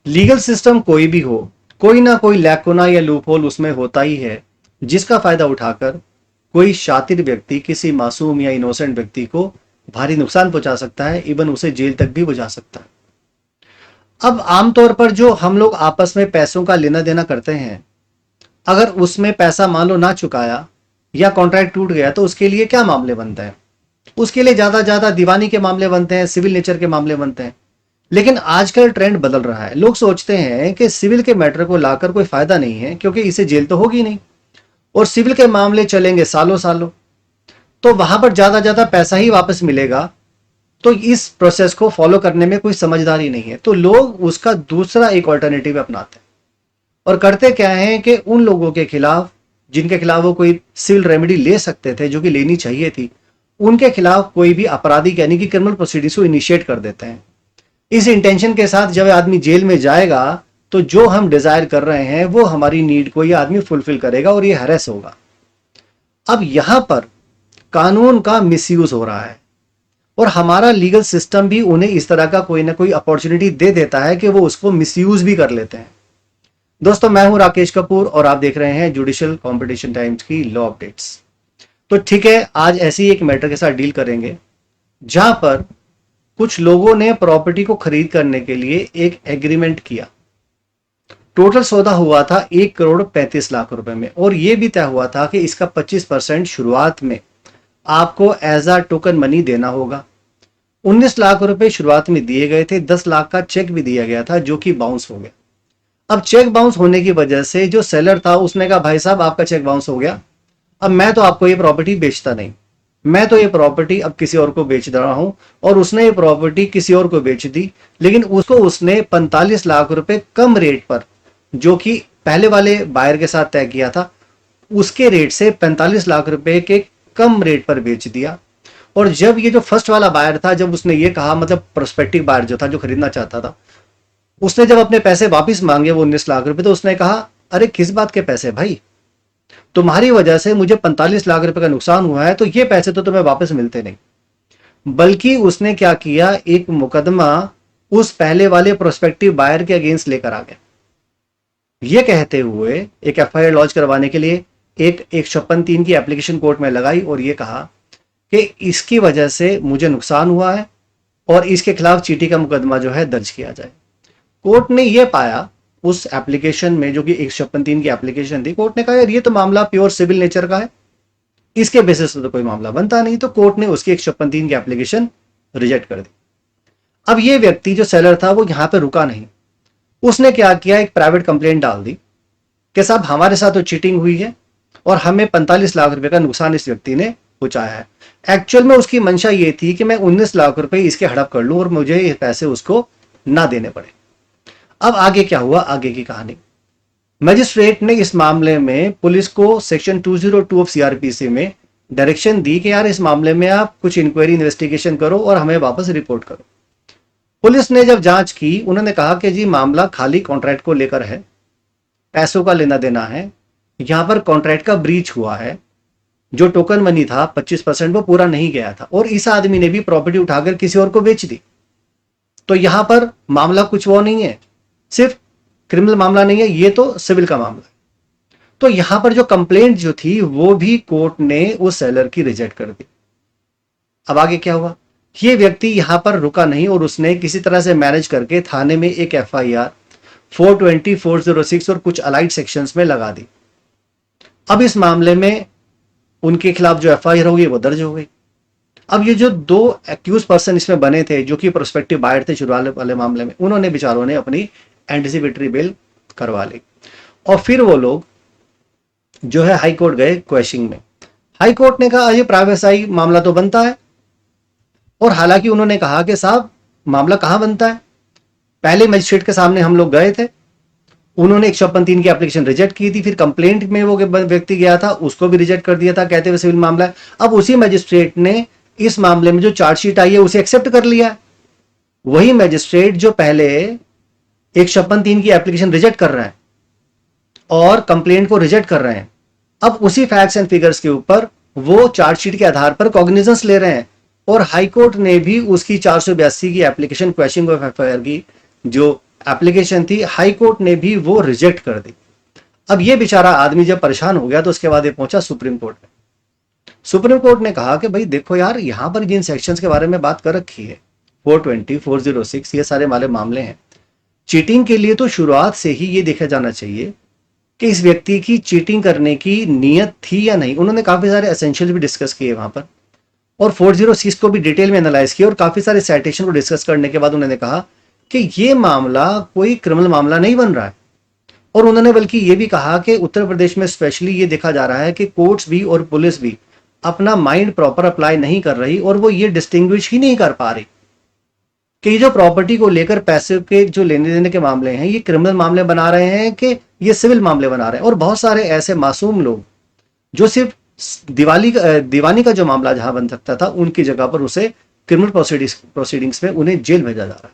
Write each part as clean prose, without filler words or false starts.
Legal system कोई भी हो, कोई ना कोई लैकुना या लूपहोल उसमें होता ही है, जिसका फायदा उठाकर कोई शातिर व्यक्ति किसी मासूम या इनोसेंट व्यक्ति को भारी नुकसान पहुंचा सकता है, इवन उसे जेल तक भी पहुंचा सकता है। अब आमतौर पर जो हम लोग आपस में पैसों का लेना देना करते हैं, अगर उसमें पैसा मान लो ना चुकाया या कॉन्ट्रैक्ट टूट गया तो उसके लिए क्या मामले बनते हैं? उसके लिए ज्यादा दीवानी के मामले बनते हैं, सिविल नेचर के मामले बनते हैं। लेकिन आजकल ट्रेंड बदल रहा है, लोग सोचते हैं कि सिविल के मैटर को लाकर कोई फायदा नहीं है क्योंकि इसे जेल तो होगी नहीं, और सिविल के मामले चलेंगे सालों सालों, तो वहां पर ज्यादा पैसा ही वापस मिलेगा। तो इस प्रोसेस को फॉलो करने में कोई समझदारी नहीं है, तो लोग उसका दूसरा एक ऑल्टरनेटिव अपनाते हैं और करते क्या है कि उन लोगों के खिलाफ जिनके खिलाफ वो कोई सिविल रेमेडी ले सकते थे, जो कि लेनी चाहिए थी, उनके खिलाफ कोई भी आपराधिक यानी कि क्रिमिनल प्रोसीडिंग्स को इनिशिएट कर देते हैं। इस इंटेंशन के साथ जब आदमी जेल में जाएगा तो जो हम डिजायर कर रहे हैं वो हमारी नीड को ये आदमी फुलफिल करेगा और ये हैरेस होगा। अब यहां पर कानून का मिसयूज हो रहा है और हमारा लीगल सिस्टम भी उन्हें इस तरह का कोई ना कोई अपॉर्चुनिटी दे देता है कि वो उसको मिसयूज भी कर लेते हैं। दोस्तों, मैं हूं राकेश कपूर और आप देख रहे हैं जुडिशियल कंपटीशन टाइम्स की लॉ अपडेट्स। तो ठीक है, आज ऐसे ही एक मैटर के साथ डील करेंगे जहां पर कुछ लोगों ने प्रॉपर्टी को खरीद करने के लिए एक एग्रीमेंट किया। टोटल सौदा हुआ था 1,35,00,000 रुपए में, और यह भी तय हुआ था कि इसका 25% शुरुआत में आपको एज अ टोकन मनी देना होगा। 19 लाख रुपए शुरुआत में दिए गए थे, 10 लाख का चेक भी दिया गया था जो कि बाउंस हो गया। अब चेक बाउंस होने की वजह से जो सेलर था उसने कहा, भाई साहब आपका चेक बाउंस हो गया, अब मैं तो आपको ये प्रॉपर्टी बेचता नहीं, मैं तो ये प्रॉपर्टी अब किसी और को बेच रहा हूं। और उसने ये प्रॉपर्टी किसी और को बेच दी, लेकिन उसको उसने 45 लाख रुपए कम रेट पर, जो कि पहले वाले बायर के साथ तय किया था, उसके रेट से 45 लाख रुपए के कम रेट पर बेच दिया। और जब ये जो फर्स्ट वाला बायर था, जब उसने ये कहा, मतलब प्रोस्पेक्टिव बायर जो था, जो खरीदना चाहता था, उसने जब अपने पैसे वापस मांगे वो 19 लाख रुपए, तो उसने कहा, अरे किस बात के पैसे भाई, तुम्हारी वजह से मुझे 45 लाख रुपए का नुकसान हुआ है, तो ये पैसे तो तुम्हें वापस मिलते नहीं। बल्कि उसने क्या किया, एक मुकदमा उस पहले वाले प्रोस्पेक्टिव बायर के अगेंस्ट लेकर आ गया, ये कहते हुए एक एफआईआर लॉन्च करवाने के लिए एक 156(3) की एप्लीकेशन कोर्ट में लगाई और ये कहा कि इसकी वजह से मुझे नुकसान हुआ है और इसके खिलाफ चीटी का मुकदमा जो है दर्ज किया जाए। कोर्ट ने यह पाया उस एप्लीकेशन में, जो कि 156(3) की एप्लीकेशन थी, कोर्ट ने कहा यार ये तो मामला प्योर सिविल नेचर का है, इसके बेसिस पे तो कोई मामला बनता नहीं, तो कोर्ट ने उसकी 156(3) की एप्लीकेशन रिजेक्ट कर दी। अब ये व्यक्ति जो सेलर था वो यहां पे रुका नहीं, उसने क्या किया, एक प्राइवेट कंप्लेंट डाल दी कि साहब हमारे साथ तो चीटिंग हुई है और हमें 45 लाख रुपए का नुकसान इस व्यक्ति ने पहुंचाया है। एक्चुअल में उसकी मंशा ये थी कि मैं 19 लाख रुपए इसके हड़प कर लूं और मुझे ये पैसे उसको ना देने पड़े। अब आगे क्या हुआ, आगे की कहानी। मजिस्ट्रेट ने इस मामले में पुलिस को सेक्शन 202 ऑफ सीआरपीसी में डायरेक्शन दी कि यार इस मामले में आप कुछ इंक्वायरी इन्वेस्टिगेशन करो और हमें वापस रिपोर्ट करो। पुलिस ने जब जांच की, उन्होंने कहा कि जी मामला खाली कॉन्ट्रैक्ट को लेकर है, पैसों का लेना देना है, यहां पर कॉन्ट्रैक्ट का ब्रीच हुआ है, जो टोकन मनी था 25% वो पूरा नहीं गया था और इस आदमी ने भी प्रॉपर्टी उठाकर किसी और को बेच दी। तो यहां पर मामला कुछ वो नहीं है, सिर्फ क्रिमिनल मामला नहीं है, ये तो सिविल का मामला है। तो यहां पर जो कंप्लेंट जो थी वो भी कोर्ट ने उस सेलर की रिजेक्ट कर दी। अब आगे क्या हुआ, ये व्यक्ति यहां पर रुका नहीं और उसने किसी तरह से मैनेज करके थाने में एक एफआईआर 420, 406 और कुछ अलाइड सेक्शंस में लगा दी। अब इस मामले में उनके खिलाफ जो एफआईआर होगी वो दर्ज हो गई। अब ये जो दो एक्यूज पर्सन इसमें बने थे, जो कि प्रोस्पेक्टिव बायर थे शुरुआत वाले मामले में, उन्होंने बेचारों ने अपनी एंटिसिपेटरी बेल करवा ली और फिर वो लोग जो है हाई कोर्ट गए क्वेश्चनिंग में। हाई कोर्ट ने कहा ये प्राइवेसी मामला तो बनता है, और हालांकि उन्होंने कहा कि साहब मामला कहां बनता है, पहले मजिस्ट्रेट के सामने हम लोग गए थे, उन्होंने 156(3) की एप्लीकेशन रिजेक्ट की थी, फिर कंप्लेंट में वो व्यक्ति गया था, उसको भी रिजेक्ट कर दिया था, कहते हुए सिविल मामला है। अब उसी मजिस्ट्रेट ने इस मामले में जो चार्जशीट आई है उसे एक्सेप्ट कर लिया। वही मजिस्ट्रेट जो पहले 156(3) की एप्लीकेशन रिजेक्ट कर रहे हैं और कंप्लेंट को रिजेक्ट कर रहे हैं, अब उसी फैक्ट्स एंड फिगर्स के ऊपर वो चार्जशीट के आधार पर कॉग्निजेंस ले रहे हैं। और हाईकोर्ट ने भी उसकी 482 की एप्लीकेशन क्वेश्चनिंग ऑफ एफआईआर की जो एप्लीकेशन थी, हाई कोर्ट ने भी वो रिजेक्ट कर दी। अब ये बेचारा आदमी जब परेशान हो गया तो उसके बाद ये पहुंचा सुप्रीम कोर्ट में। सुप्रीम कोर्ट ने कहा कि भाई देखो यार, यहां पर जिन सेक्शंस के बारे में बात कर रखी है, 420, 406, ये सारे वाले मामले हैं, चीटिंग के लिए तो शुरुआत से ही ये देखा जाना चाहिए कि इस व्यक्ति की चीटिंग करने की नीयत थी या नहीं। उन्होंने काफी सारे एसेंशियल भी डिस्कस किए वहां पर, और 406 को भी डिटेल में एनालाइज किया, और काफी सारे साइटेशन को डिस्कस करने के बाद उन्होंने कहा कि ये मामला कोई क्रिमिनल मामला नहीं बन रहा है। और उन्होंने बल्कि ये भी कहा कि उत्तर प्रदेश में स्पेशली ये देखा जा रहा है कि कोर्ट्स भी और पुलिस भी अपना माइंड प्रॉपर अप्लाई नहीं कर रही, और वो ये डिस्टिंग्विश ही नहीं कर पा रही कि ये जो प्रॉपर्टी को लेकर पैसे के जो लेने देने के मामले हैं, ये क्रिमिनल मामले बना रहे हैं कि ये सिविल मामले बना रहे हैं। और बहुत सारे ऐसे मासूम लोग जो सिर्फ दीवानी का जो मामला जहां बन सकता था, उनकी जगह पर उसे क्रिमिनल प्रोसीडिंग्स में उन्हें जेल भेजा जा रहा है।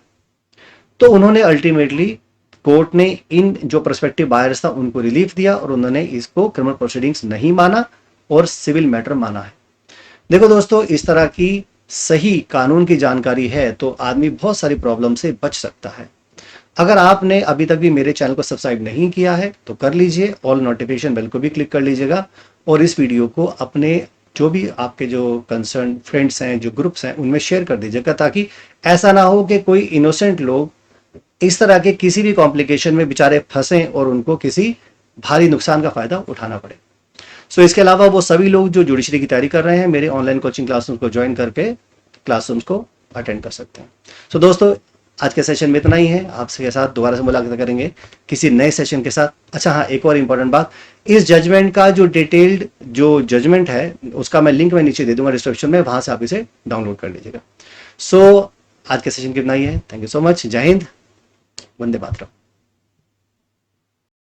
तो उन्होंने अल्टीमेटली, कोर्ट ने इन जो प्रोस्पेक्टिव बायर्स था उनको रिलीफ दिया, और उन्होंने इसको क्रिमिनल प्रोसीडिंग्स नहीं माना और सिविल मैटर माना है। देखो दोस्तों, इस तरह की सही कानून की जानकारी है तो आदमी बहुत सारी प्रॉब्लम से बच सकता है। अगर आपने अभी तक भी मेरे चैनल को सब्सक्राइब नहीं किया है तो कर लीजिए, ऑल नोटिफिकेशन बेल को भी क्लिक कर लीजिएगा, और इस वीडियो को अपने जो भी आपके जो कंसर्न फ्रेंड्स हैं, जो ग्रुप्स हैं, उनमें शेयर कर दीजिएगा, ताकि ऐसा ना हो कि कोई इनोसेंट लोग इस तरह के किसी भी कॉम्प्लिकेशन में बेचारे फंसे और उनको किसी भारी नुकसान का फायदा उठाना पड़े। सो इसके अलावा वो सभी लोग जो जुडिशरी की तैयारी कर रहे हैं, मेरे ऑनलाइन कोचिंग क्लासरूम को ज्वाइन करके क्लासरूम्स को अटेंड कर सकते हैं। सो दोस्तों, आज के सेशन में इतना ही है। आपके साथ दोबारा से मुलाकात करेंगे किसी नए सेशन के साथ। अच्छा हाँ, एक और इंपॉर्टेंट बात, इस जजमेंट का जो डिटेल्ड जो जजमेंट है उसका मैं लिंक में नीचे दे दूंगा डिस्क्रिप्शन में, वहां से आप इसे डाउनलोड कर लीजिएगा। सो आज के सेशन कितना ही है। Thank you so much. जय हिंद, वंदे मातरम।